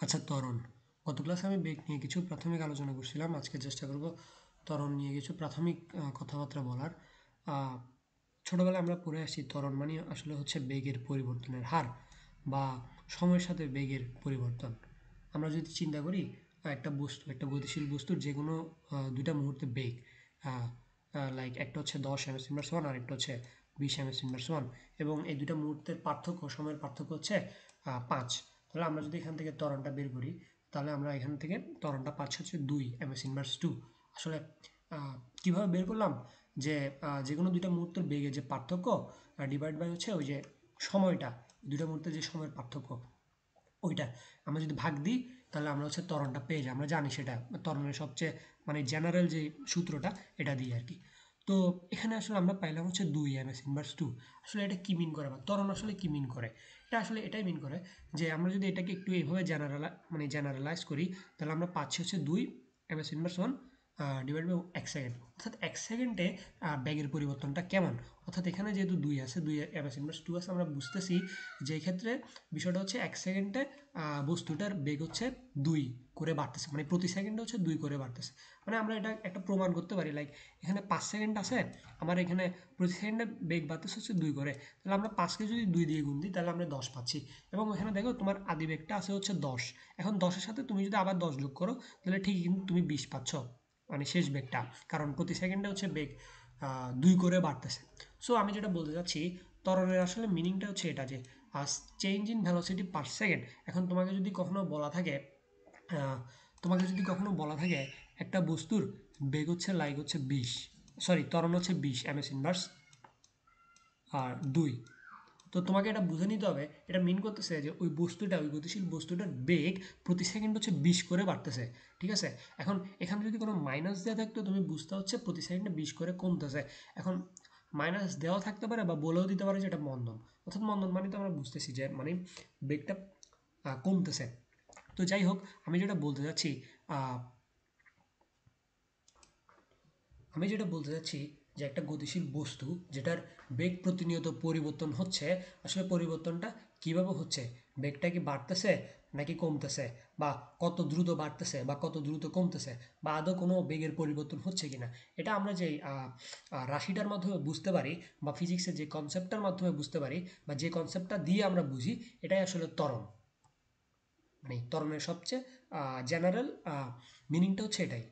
আচ্ছা, ত্বরণ। গত ক্লাসে আমি বেগ নিয়ে কিছু প্রাথমিক আলোচনা করছিলাম। আজকে চেষ্টা করব ত্বরণ নিয়ে কিছু প্রাথমিক কথাবার্তা বলার। আ ছোটবেলায় আমরা পড়ে আসছি ত্বরণ মানে আসলে হচ্ছে বেগের পরিবর্তনের হার বা সময়ের সাথে বেগের পরিবর্তন। আমরা যদি চিন্তা করি একটা বস্তু, একটা গতিশীল বস্তুর যেকোনো ২ টা মুহূর্তে বেগ আ লাইক একটা হচ্ছে ১০ m/s আরেকটা হচ্ছে ২০ m/s এবং এই ২ টা মুহূর্তের পার্থক্য, সময়ের পার্থক্য হচ্ছে ৫। তাহলে আমরা যদি এখান থেকে ত্বরণটা বের করি, তাহলে আমরা এখান থেকে ত্বরণটা পাচ্ছি হচ্ছে ২ m/2। আসলে আ কিভাবে বের করলাম? যে যেকোনো ২ টা মুহূর্তের বেগের যে পার্থক্য ডিভাইড বাই হচ্ছে ওই যে সময়টা, ২ টা মুহূর্তের যে সময়ের পার্থক্য ওইটা আমরা যদি ভাগ দিই, তাহলে আমরা হচ্ছে ত্বরণটা পেয়ে যাই। আমরা জানি সেটা ত্বরণের সবচেয়ে মানে জেনারেল যে সূত্রটা এটা দিয়ে আরকি। তো এখানে আসলে আমরা পাইলাম হচ্ছে ২ m/2। আসলে এটা কি মিন করে বা ত্বরণ আসলে কি মিন করে? এটা আসলে এটাই মিন করে যে আমরা যদি এটাকে একটু এভাবে জেনারেলাইজ করি, তাহলে আমরা পাচ্ছি হচ্ছে ২ m/1 ডিভাইড বাই ১ সেকেন্ড। অর্থাৎ ১ সেকেন্ডে বেগের পরিবর্তনটা কেমন? অর্থাৎ এখানে যেহেতু ২ আছে, ২ m/2 আছে, আমরা বুঝতেছি যে এক্ষেত্রে বিষয়টা হচ্ছে ১ সেকেন্ডে বস্তুটার বেগ হচ্ছে ২ করে বাড়তেছে। মানে প্রতি সেকেন্ডে হচ্ছে ২ করে বাড়তেছে। মানে আমরা এটা একটা প্রমাণ করতে পারি। লাইক এখানে ৫ সেকেন্ড আছে, আমার এখানে প্রতি সেকেন্ডে বেগ বাড়তেছে হচ্ছে ২ করে। তাহলে আমরা ৫ কে যদি ২ দিয়ে গুণ দিই, তাহলে আমরা ১০ পাচ্ছি। এবং এখানে দেখো তোমার আদি বেগটা আছে হচ্ছে ১০। এখন ১০ এর সাথে তুমি যদি আবার ১০ যোগ করো, তাহলে ঠিকই কিন্তু তুমি ২০ পাচ্ছ। মানে শেষ বেগটা। কারণ প্রতি সেকেন্ডে হচ্ছে বেগ ২ করে বাড়তেছে। সো আমি যেটা বলতে চাচ্ছি, ত্বরণের আসলে মিনিংটা হচ্ছে এটা যে change in velocity per second. এখন তোমাকে যদি কখনো বলা থাকে একটা বস্তুর বেগ হচ্ছে লাইক হচ্ছে ২০, সরি ত্বরণ হচ্ছে ২০ m/s আর ২, তো তোমাকে এটা বুঝে নিতে হবে এটা মিন করতেছে যে ওই বস্তুটা, ওই গতিশীল বস্তুটার বেগ প্রতি সেকেন্ড হচ্ছে ২০ করে বাড়তেছে। ঠিক আছে? এখন এখানে যদি কোনো মাইনাস দেওয়া থাকতো, তুমি বুঝতে হচ্ছে প্রতি সেকেন্ডে ২০ করে কমতেছে। এখন মাইনাস দেওয়া থাকতে পারে বা বলেও দিতে পারে যে এটা মন্দন। অর্থাৎ মন্দন মানে তো আমরা বুঝতেছি যে মানে বেগটা কমতেছে। তো যাই হোক, আমি যেটা বলতে চাচ্ছি আহ, আমি যেটা বলতে চাচ্ছি যে একটা গতিশীল বস্তু যেটার বেগ প্রতিনিয়ত পরিবর্তন হচ্ছে, আসলে পরিবর্তনটা কিভাবে হচ্ছে? বেগটা কি বাড়তেছে নাকি কমতেছে, বা কত দ্রুত বাড়তেছে বা কত দ্রুত কমতেছে, বা আদৌ কোনো বেগের পরিবর্তন হচ্ছে কিনা, এটা আমরা যে রাশিটার মাধ্যমে বুঝতে পারি বা ফিজিক্সের যে কনসেপ্টটার মাধ্যমে বুঝতে পারি বা যে কনসেপ্টটা দিয়ে আমরা বুঝি, এটাই আসলে ত্বরণ। মানে ত্বরণের সবচেয়ে জেনারেল মিনিংটা হচ্ছে এটাই।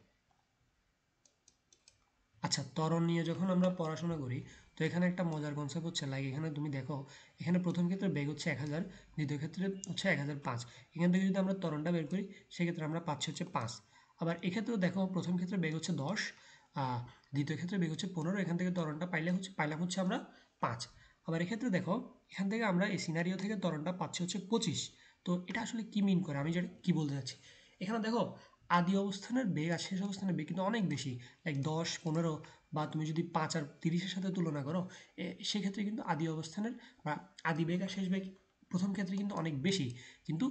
আচ্ছা, ত্বরণ নিয়ে যখন আমরা পড়াশোনা করি, তো এখানে একটা মজার কনসেপ্ট হচ্ছে লাইক এখানে তুমি দেখো, এখানে প্রথম ক্ষেত্রে বেগ হচ্ছে ১০০০, দ্বিতীয় ক্ষেত্রে হচ্ছে ১০০৫। এখান থেকে যদি আমরা ত্বরণটা বের করি, সেক্ষেত্রে আমরা পাচ্ছি হচ্ছে ৫। আবার এক্ষেত্রেও দেখো, প্রথম ক্ষেত্রে বেগ হচ্ছে ১০, দ্বিতীয় ক্ষেত্রে বেগ হচ্ছে ১৫। এখান থেকে ত্বরণটা পাইলাম হচ্ছে আমরা ৫। আবার এক্ষেত্রে দেখো, এখান থেকে আমরা এই সিনারিও থেকে ত্বরণটা পাচ্ছি হচ্ছে ২৫। তো এটা আসলে কি মিন করে, আমি যেটা কি বলতে চাচ্ছি, এখানে দেখো আদি অবস্থানের বেগ আর শেষ অবস্থানের বেগ কিন্তু অনেক বেশি। লাইক ১০, ১৫, বা তুমি যদি ৫ আর ৩০-এর সাথে তুলনা করো, সেক্ষেত্রে কিন্তু আদি অবস্থানের বা আদি বেগ আর শেষ বেগ প্রথম ক্ষেত্রে কিন্তু অনেক বেশি। কিন্তু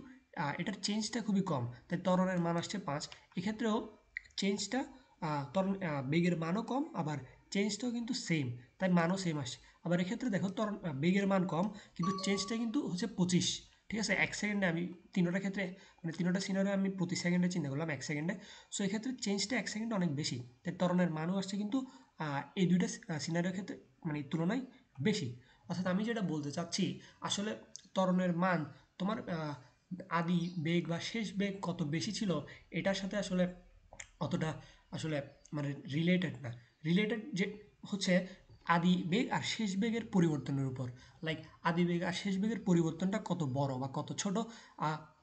এটার চেঞ্জটা খুবই কম। তাই ত্বরণের মান আসছে ৫। এক্ষেত্রেও চেঞ্জটা ত্বরণ বেগের মানও কম, আবার চেঞ্জটাও কিন্তু সেম, তাই মানও সেম আসছে। আবার এক্ষেত্রে দেখো ত্বরণ বেগের মান কম, কিন্তু চেঞ্জটা কিন্তু হচ্ছে ২৫। ঠিক আছে? ১ সেকেন্ডে আমি তিনোটা ক্ষেত্রে, মানে তিনোটা সিনারিও আমি প্রতি সেকেন্ডে চিন্তা করলাম ১ সেকেন্ডে। সো এক্ষেত্রে চেঞ্জটা ১ সেকেন্ডে অনেক বেশি। তাই ত্বরণের মানও আসছে কিন্তু এই ২ টা সিনারিওর ক্ষেত্রে মানে তুলনায় বেশি। অর্থাৎ আমি যেটা বলতে চাচ্ছি, আসলে ত্বরণের মান তোমার আদি বেগ বা শেষ বেগ কত বেশি ছিল, এটার সাথে আসলে অতটা আসলে মানে রিলেটেড না। রিলেটেড যে হচ্ছে আদি বেগ আর শেষ বেগের পরিবর্তনের উপর। লাইক আদি বেগ আর শেষ বেগের পরিবর্তনটা কত বড় বা কত ছোট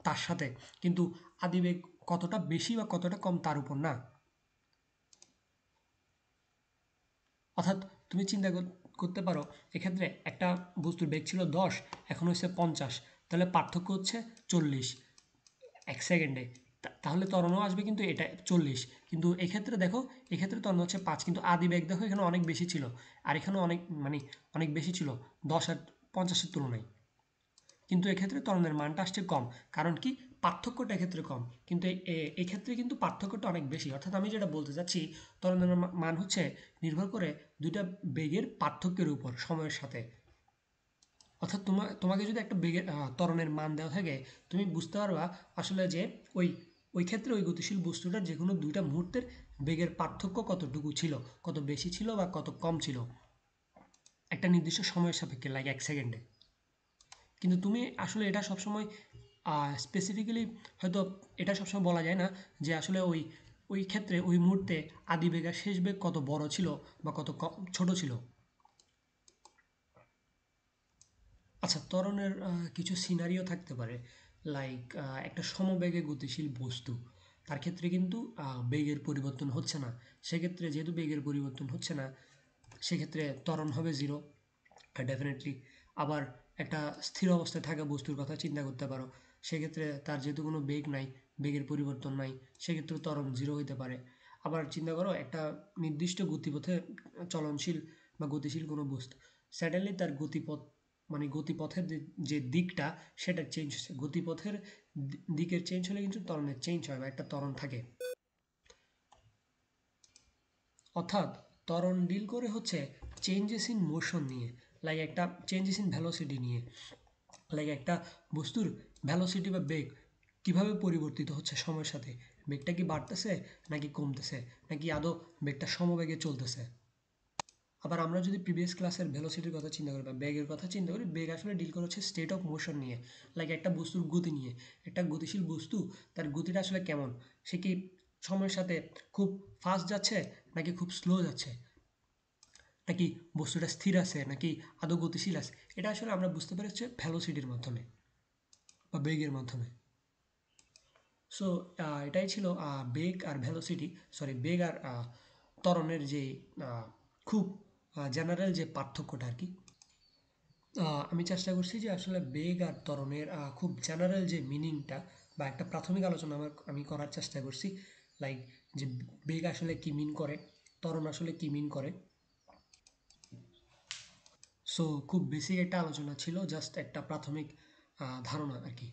তার সাথে, কিন্তু আদি বেগ কতটা বেশি বা কতটা কম তার উপর না। অর্থাৎ তুমি চিন্তা করতে পারো, এক্ষেত্রে একটা বস্তুর বেগ ছিল ১০, এখন হচ্ছে ৫০, তাহলে পার্থক্য হচ্ছে ৪০ ১ সেকেন্ডে। তাহলে ত্বরণও আসবে কিন্তু এটা ৪০। কিন্তু এক্ষেত্রে দেখো, এক্ষেত্রে ত্বরণ হচ্ছে ৫, কিন্তু আদি বেগ দেখো এখানে অনেক বেশি ছিল, আর এখানে অনেক মানে অনেক বেশি ছিল ১০ আর ৫০-এর তুলনায়। কিন্তু এক্ষেত্রে ত্বরণের মানটা আসছে কম। কারণ কি? পার্থক্যটা এক্ষেত্রে কম। কিন্তু এক্ষেত্রে কিন্তু পার্থক্যটা অনেক বেশি। অর্থাৎ আমি যেটা বলতে চাচ্ছি, ত্বরণের মান হচ্ছে নির্ভর করে ২ টা বেগের পার্থক্যের উপর সময়ের সাথে। অর্থাৎ তোমাকে যদি একটা বেগের ত্বরণের মান দেওয়া থাকে, তুমি বুঝতে পারবা আসলে যে ওই ওই ক্ষেত্রে ওই গতিশীল বস্তুটার যে কোনো দুইটা মুহূর্তের বেগের পার্থক্য কতটুকু ছিল, কত বেশি ছিল বা কত কম ছিল একটা নির্দিষ্ট সময়ের সাপেক্ষে, লাইক 1 সেকেন্ডে। কিন্তু তুমি আসলে এটা সবসময় স্পেসিফিক্যালি হয়তো এটা সবসময় বলা যায় না যে আসলে ওই ওই ক্ষেত্রে ওই মুহূর্তে আদি বেগ আর শেষ বেগ কত বড় ছিল বা কত ছোট ছিল। আচ্ছা, ত্বরণের কিছু সিনারিও থাকতে পারে, লাইক একটা সমবেগে গতিশীল বস্তু, তার ক্ষেত্রে কিন্তু বেগের পরিবর্তন হচ্ছে না। সেক্ষেত্রে যেহেতু বেগের পরিবর্তন হচ্ছে না, সেক্ষেত্রে ত্বরণ হবে জিরো ডেফিনেটলি। আবার একটা স্থির অবস্থায় থাকা বস্তুর কথা চিন্তা করতে পারো, সেক্ষেত্রে তার যেহেতু কোনো বেগ নাই, বেগের পরিবর্তন নাই, সেক্ষেত্রে ত্বরণ জিরো হইতে পারে। আবার চিন্তা করো একটা নির্দিষ্ট গতিপথে চলনশীল বা গতিশীল কোনো বস্তু, স্যাডেনলি তার গতিপথ মানে গতিপথের যে দিকটা সেটা চেঞ্জ হচ্ছে, গতিপথের দিকের চেঞ্জ হলে কিন্তু ত্বরণের চেঞ্জ হয় বা একটা ত্বরণ থাকে। অর্থাৎ ত্বরণ ডিল করে হচ্ছে চেঞ্জেস ইন মোশন নিয়ে, লাইক একটা চেঞ্জেস ইন ভ্যালোসিটি নিয়ে, লাইক একটা বস্তুর ভ্যালোসিটি বা বেগ কিভাবে পরিবর্তিত হচ্ছে সময়ের সাথে, বেগটা কি বাড়তেছে নাকি কমতেছে, নাকি আদৌ বেগটা সমবেগে চলতেছে। আবার আমরা যদি প্রিভিয়াস ক্লাসের ভেলোসিটির কথা চিন্তা করি বা বেগের কথা চিন্তা করি, বেগ আসলে ডিল করে হচ্ছে স্টেট অফ মোশন নিয়ে, লাইক একটা বস্তুর গতি নিয়ে। একটা গতিশীল বস্তু, তার গতিটা আসলে কেমন, সে কি সময়ের সাথে খুব ফাস্ট যাচ্ছে নাকি খুব স্লো যাচ্ছে, নাকি বস্তুটা স্থির আছে নাকি আদৌ গতিশীল আছে, এটা আসলে আমরা বুঝতে পারি হচ্ছে ভ্যালোসিটির মাধ্যমে বা বেগের মাধ্যমে। সো এটাই ছিল বেগ আর ভ্যালোসিটি, সরি বেগ আর ত্বরণের যে খুব জেনারেল যে পার্থক্যটা আর কি। আমি চেষ্টা করছি যে আসলে বেগ আর ত্বরণের খুব জেনারেল যে মিনিংটা বা একটা প্রাথমিক আলোচনা আমি করার চেষ্টা করছি, লাইক যে বেগ আসলে কি মিন করে, ত্বরণ আসলে কি মিন করে। সো খুব বেসিক একটা আলোচনা ছিল, জাস্ট একটা প্রাথমিক ধারণা আর কি।